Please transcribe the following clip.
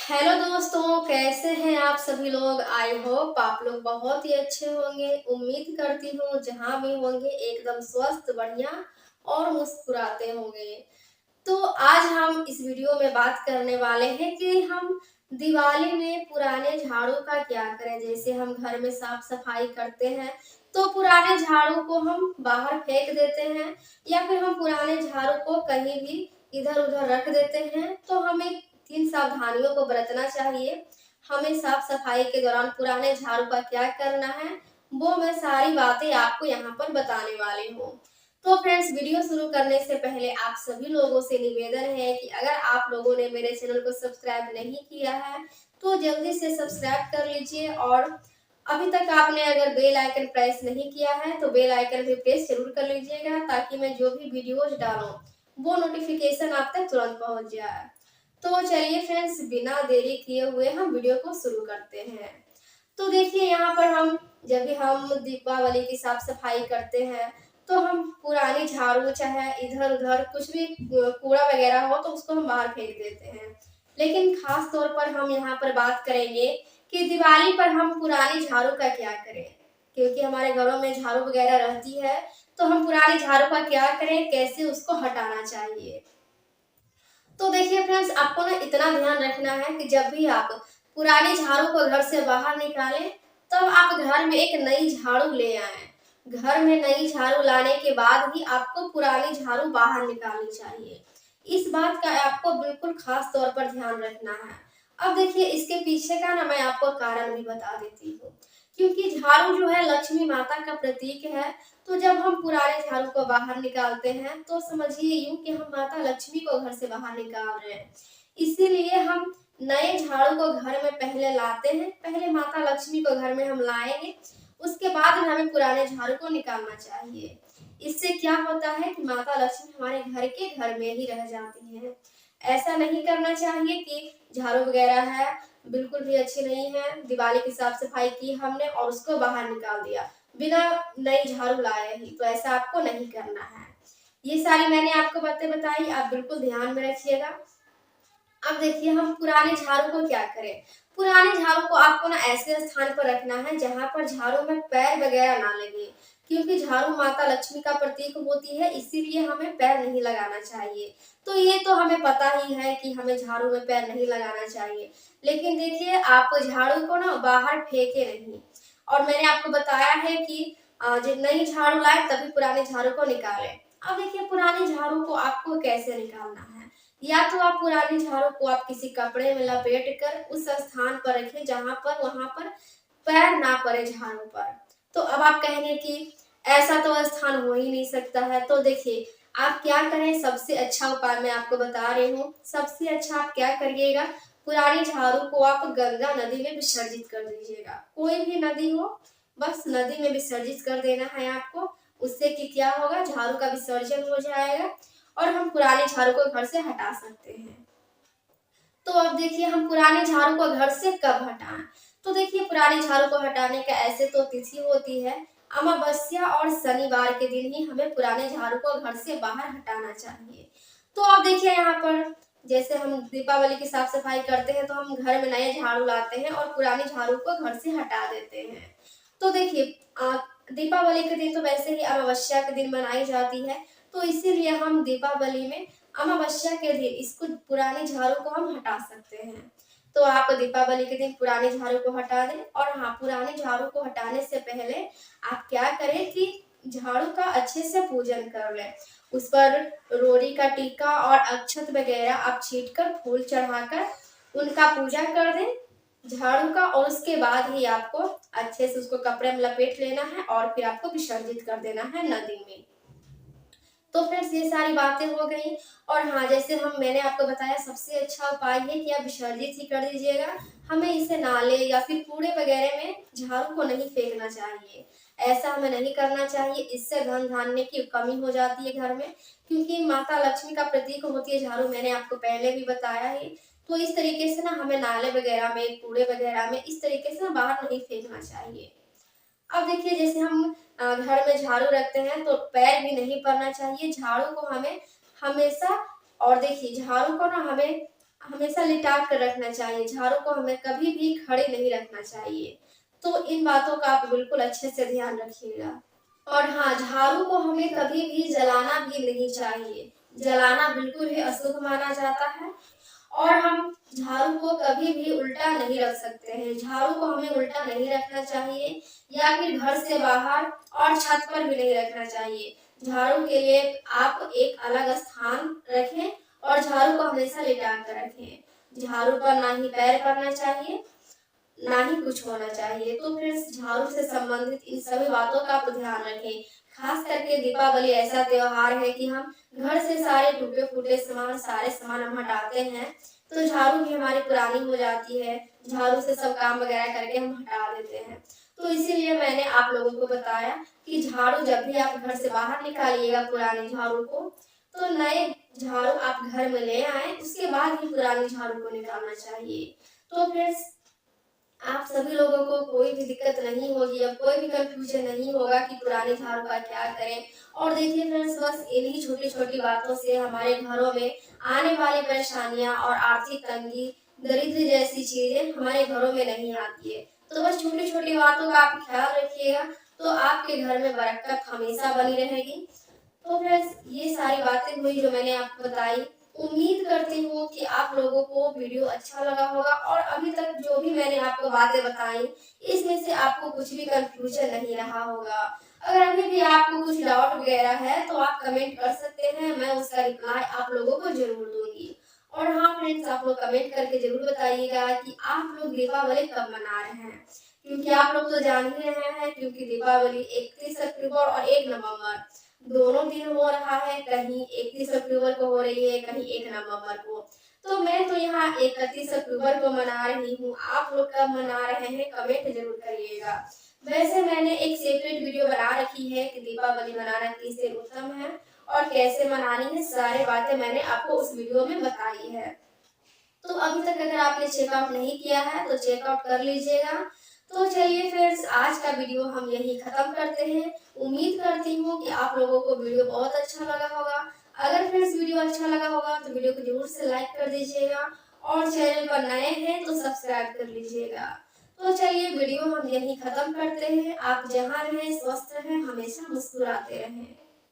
Hello दोस्तों, कैसे हैं आप सभी लोग। आई होप आप लोग बहुत ही अच्छे होंगे। उम्मीद करती हूँ जहाँ भी होंगे एकदम स्वस्थ, बढ़िया और मुस्कुराते होंगे। तो आज हम इस वीडियो में बात करने वाले हैं कि हम दिवाली में पुराने झाड़ू का क्या करें। जैसे हम घर में साफ सफाई करते हैं तो पुराने झाड़ू को हम बाहर फेंक देते हैं या फिर हम पुराने झाड़ू को कहीं भी इधर उधर रख देते हैं। तो हमें किन सावधानियों को बरतना चाहिए, हमें साफ सफाई के दौरान पुराने झाड़ू का क्या करना है, वो मैं सारी बातें आपको यहाँ पर बताने वाली हूँ। तो फ्रेंड्स, वीडियो शुरू करने से पहले आप सभी लोगों से निवेदन है कि अगर आप लोगों ने मेरे चैनल को सब्सक्राइब नहीं किया है तो जल्दी से सब्सक्राइब कर लीजिए, और अभी तक आपने अगर बेल आइकन प्रेस नहीं किया है तो बेल आइकन भी प्रेस जरूर कर लीजिएगा, ताकि मैं जो भी वीडियोज डालूं वो नोटिफिकेशन आप तक तुरंत पहुंच जाए। तो चलिए फ्रेंड्स, बिना देरी किए हुए हम वीडियो को शुरू करते हैं। तो देखिए, यहाँ पर हम जब भी हम दीपावली की साफ सफाई करते हैं तो हम पुरानी झाड़ू चाहे इधर उधर कुछ भी कूड़ा वगैरह हो तो उसको हम बाहर फेंक देते हैं। लेकिन खास तौर पर हम यहाँ पर बात करेंगे कि दिवाली पर हम पुरानी झाड़ू का क्या करें, क्योंकि हमारे घरों में झाड़ू वगैरह रहती है। तो हम पुरानी झाड़ू का क्या करें, कैसे उसको हटाना चाहिए। तो देखिए फ्रेंड्स, आपको ना इतना ध्यान रखना है कि जब भी आप पुरानी झाड़ू को घर से बाहर निकालें तब आप घर में एक नई झाड़ू ले आए। घर में नई झाड़ू लाने के बाद ही आपको पुरानी झाड़ू बाहर निकालनी चाहिए। इस बात का आपको बिल्कुल खास तौर पर ध्यान रखना है। अब देखिए, इसके पीछे का ना मैं आपको कारण भी बता देती हूँ। क्योंकि झाड़ू जो है लक्ष्मी माता का प्रतीक है। तो जब हम पुराने झाड़ू को बाहर निकालते हैं तो समझिए यूं कि हम माता लक्ष्मी को घर से बाहर निकाल रहे हैं। इसीलिए हम नए झाड़ू को घर में पहले लाते हैं, पहले माता लक्ष्मी को घर में हम लाएंगे, उसके बाद में हमें पुराने झाड़ू को निकालना चाहिए। इससे क्या होता है कि माता लक्ष्मी हमारे घर में ही रह जाती है। ऐसा नहीं करना चाहिए कि झाड़ू वगैरह है बिल्कुल भी अच्छी नहीं है, दिवाली की साफ सफाई की हमने और उसको बाहर निकाल दिया बिना नई झाड़ू लाए ही। तो ऐसा आपको नहीं करना है। ये सारी मैंने आपको बातें बताई, आप बिल्कुल ध्यान में रखिएगा। अब देखिए, हम पुराने झाड़ू को क्या करें। पुराने झाड़ू को आपको ना ऐसे स्थान पर रखना है जहां पर झाड़ू में पैर वगैरह ना लगे, क्योंकि झाड़ू माता लक्ष्मी का प्रतीक होती है, इसीलिए हमें पैर नहीं लगाना चाहिए। तो ये तो हमें पता ही है कि हमें झाड़ू में पैर नहीं लगाना चाहिए। लेकिन देखिए, आप झाड़ू को ना बाहर फेंके नहीं। और मैंने आपको बताया है कि जब नई झाड़ू लाए तभी पुराने झाड़ू को निकालें। अब देखिए, पुरानी झाड़ू को आपको कैसे निकालना है। या तो आप पुरानी झाड़ू को आप किसी कपड़े में लपेट कर उस स्थान पर रखें जहां पर वहां पर पैर ना पड़े झाड़ू पर। तो अब आप कहेंगे कि ऐसा तो स्थान हो ही नहीं सकता है। तो देखिए, आप क्या करें, सबसे अच्छा उपाय मैं आपको बता रही हूँ। सबसे अच्छा आप क्या करिएगा, पुरानी झाड़ू को आप गंगा नदी में विसर्जित कर दीजिएगा। कोई भी नदी हो, बस नदी में विसर्जित कर देना है आपको। उससे कि क्या होगा, झाड़ू का विसर्जन हो जाएगा और हम पुराने झाड़ू को घर से हटा सकते हैं। तो अब देखिए, हम पुराने झाड़ू को घर से कब हटाएं। तो देखिए, पुराने झाड़ू को हटाने का ऐसे तो तिथि होती है, अमावस्या और शनिवार के दिन ही हमें पुराने झाड़ू को घर से बाहर हटाना चाहिए। तो अब देखिए, यहाँ पर जैसे हम दीपावली की साफ सफाई करते हैं तो हम घर में नए झाड़ू लाते हैं और पुराने झाड़ू को घर से हटा देते हैं। तो देखिए, दीपावली के दिन तो वैसे ही अमावस्या के दिन मनाई जाती है, तो इसीलिए हम दीपावली में अमावस्या के दिन इसको पुरानी झाड़ू को हम हटा सकते हैं। तो आप दीपावली के दिन पुरानी झाड़ू को हटा दें। और हाँ, पुरानी झाड़ू को हटाने से पहले आप क्या करें कि झाड़ू का अच्छे से पूजन कर लें। उस पर रोड़ी का टीका और अक्षत वगैरह आप छीट कर फूल चढ़ाकर उनका पूजा कर दें झाड़ू का, और उसके बाद ही आपको अच्छे से उसको कपड़े में लपेट लेना है और फिर आपको विसर्जित कर देना है नदी में। तो फ्रेंड्स, ये सारी बातें हो गई। और हाँ, जैसे मैंने आपको बताया, सबसे अच्छा उपाय है कि आप विसर्जित ही कर दीजिएगा। हमें इसे नाले या फिर कूड़े वगैरह में झाड़ू को नहीं फेंकना चाहिए। ऐसा हमें नहीं करना चाहिए, इससे धन धान्य की कमी हो जाती है घर में, क्योंकि माता लक्ष्मी का प्रतीक होती है झाड़ू, मैंने आपको पहले भी बताया है। तो इस तरीके से ना हमें नाले वगैरह में, कूड़े वगैरह में इस तरीके से ना बाहर नहीं फेंकना चाहिए। अब देखिए, जैसे हम घर में झाड़ू रखते हैं तो पैर भी नहीं पड़ना चाहिए झाड़ू को हमें हमेशा। और देखिए, झाड़ू को ना हमें हमेशा लिटा कर रखना चाहिए, झाड़ू को हमें कभी भी खड़े नहीं रखना चाहिए। तो इन बातों का आप बिल्कुल अच्छे से ध्यान रखिएगा। और हाँ, झाड़ू को हमें कभी भी जलाना भी नहीं चाहिए। जलाना बिल्कुल ही अशुभ माना जाता है। और हम झाड़ू को कभी भी उल्टा नहीं रख सकते हैं। झाड़ू को हमें उल्टा नहीं रखना चाहिए या फिर घर से बाहर और छत पर भी नहीं रखना चाहिए। झाड़ू के लिए आप एक अलग स्थान रखें और झाड़ू को हमेशा लिटा कर रखें। झाड़ू पर ना ही पैर पड़ना चाहिए, ना ही कुछ होना चाहिए। तो फिर झाड़ू से संबंधित इन सभी बातों का आप ध्यान रखें। खास करके दीपावली ऐसा त्योहार है कि हम घर से सारे टूटे-फूटे सारे सामान हम हटाते हैं, तो झाड़ू भी हमारी पुरानी हो जाती है। झाड़ू से सब काम वगैरह करके हम हटा देते हैं। तो इसीलिए मैंने आप लोगों को बताया कि झाड़ू जब भी आप घर से बाहर निकालिएगा पुरानी झाड़ू को, तो नए झाड़ू आप घर में ले आएँ, उसके बाद ही पुरानी झाड़ू को निकालना चाहिए। तो फिर आप सभी लोगों को कोई भी दिक्कत नहीं होगी, अब कोई भी कन्फ्यूजन नहीं होगा कि पुराने झाड़ू का क्या करें। और देखिए फ्रेंड्स, बस इन्हीं छोटी-छोटी बातों से हमारे घरों में आने वाली परेशानियाँ और आर्थिक तंगी, दरिद्र जैसी चीज़ें हमारे घरों में नहीं आती है। तो बस छोटी-छोटी बातों का आप ख्याल रखिएगा, तो आपके घर में बरकत हमेशा बनी रहेगी। तो फ्रेंड्स, ये सारी बातें हुई जो मैंने आपको बताई। उम्मीद करती हूँ कि आप लोगों को वीडियो अच्छा लगा होगा और अभी तक जो भी मैंने आपको बातें बताई, इसमें से आपको कुछ भी कन्फ्यूजन नहीं रहा होगा। अगर अभी भी आपको कुछ डाउट वगैरह है तो आप कमेंट कर सकते हैं, मैं उसका रिप्लाई आप लोगों को ज़रूर दूँगी। और हाँ फ्रेंड्स, आप लोग कमेंट करके ज़रूर बताइएगा कि आप लोग दीपावली कब मना रहे हैं? क्योंकि आप लोग तो जान ही रहे हैं, क्योंकि दीपावली 31 अक्टूबर और 1 नवंबर दोनों दिन हो रहा है। कहीं 31 अक्टूबर को हो रही है, कहीं 1 नवंबर को। तो मैं तो यहाँ 31 अक्टूबर को मना रही हूँ। आप लोग कब मना रहे हैं कमेंट ज़रूर करिएगा। वैसे मैंने एक सेपरेट वीडियो बना रखी है कि दीपावली मनाना किस दिन उत्तम है और कैसे मनानी है, सारी बातें मैंने आपको उस वीडियो में बताई है। तो अभी तक अगर आपने चेकआउट नहीं किया है तो चेकआउट कर लीजिएगा। तो चलिए फ्रेंड्स, आज का वीडियो हम यहीं ख़त्म करते हैं। उम्मीद करती हूँ कि आप लोगों को वीडियो बहुत अच्छा लगा होगा। अगर फ्रेंड्स वीडियो अच्छा लगा होगा तो वीडियो को ज़रूर से लाइक कर दीजिएगा और चैनल पर नए हैं तो सब्सक्राइब कर लीजिएगा। तो चलिए वीडियो हम यहीं ख़त्म करते हैं। आप जहाँ रहें स्वस्थ रहें, हमेशा मुस्कुराते रहें।